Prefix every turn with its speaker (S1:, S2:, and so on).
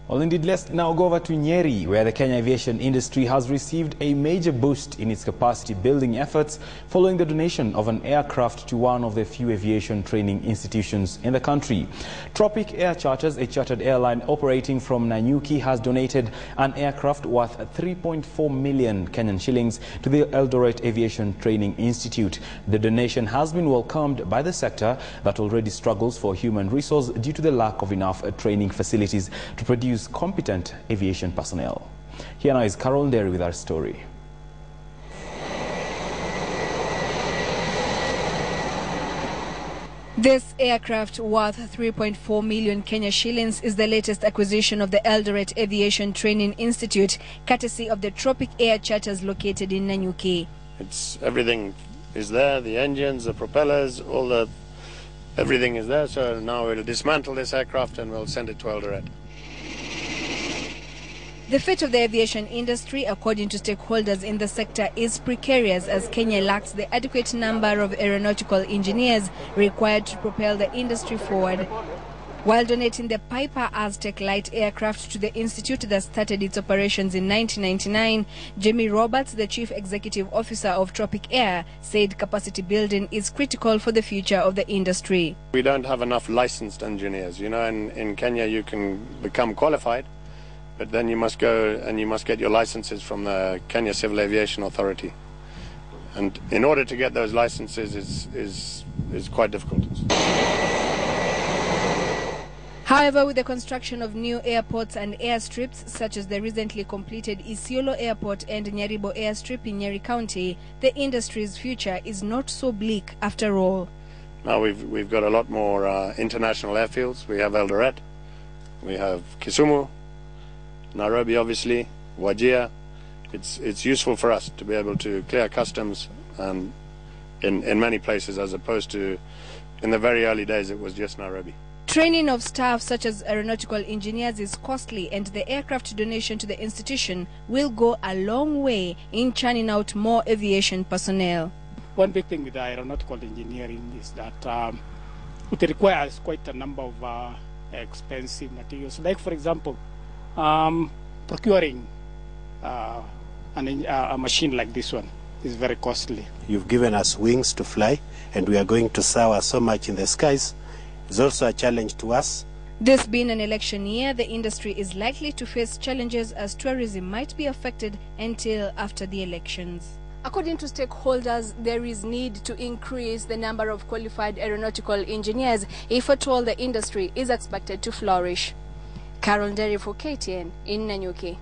S1: Well, indeed, let's now go over to Nyeri, where the Kenya aviation industry has received a major boost in its capacity building efforts following the donation of an aircraft to one of the few aviation training institutions in the country. Tropic Air Charters, a chartered airline operating from Nanyuki, has donated an aircraft worth 3.4 million Kenyan shillings to the Eldoret Aviation Training Institute. The donation has been welcomed by the sector that already struggles for human resource due to the lack of enough training facilities to produce competent aviation personnel. Here now is Carol Derry with our story.
S2: This aircraft, worth 3.4 million Kenya shillings, is the latest acquisition of the Eldoret Aviation Training Institute, courtesy of the Tropic Air Charters located in Nanyuki.
S3: Everything is there, the engines, the propellers, everything is there. So now we'll dismantle this aircraft and we'll send it to Eldoret.
S2: The fate of the aviation industry, according to stakeholders in the sector, is precarious as Kenya lacks the adequate number of aeronautical engineers required to propel the industry forward. While donating the Piper Aztec light aircraft to the institute that started its operations in 1999, Jamie Roberts, the chief executive officer of Tropic Air, said capacity building is critical for the future of the industry.
S3: We don't have enough licensed engineers. You know, in Kenya you can become qualified, but then you must go and you must get your licenses from the Kenya Civil Aviation Authority. And in order to get those licenses is quite difficult.
S2: However, with the construction of new airports and airstrips, such as the recently completed Isiolo Airport and Nyaribo Airstrip in Nyeri County, the industry's future is not so bleak after all.
S3: Now we've got a lot more international airfields. We have Eldoret, we have Kisumu, Nairobi, obviously, Wajir. It's useful for us to be able to clear customs in many places, as opposed to in the very early days it was just Nairobi.
S2: Training of staff such as aeronautical engineers is costly, and the aircraft donation to the institution will go a long way in churning out more aviation personnel.
S4: One big thing with aeronautical engineering is that it requires quite a number of expensive materials. Like, for example, procuring a machine like this one is very costly.
S5: You've given us wings to fly, and we are going to soar so much in the skies. It's also a challenge to us.
S2: This being an election year, the industry is likely to face challenges as tourism might be affected until after the elections. According to stakeholders, there is need to increase the number of qualified aeronautical engineers if at all the industry is expected to flourish. Carol Derry for KTN in Nanyuki.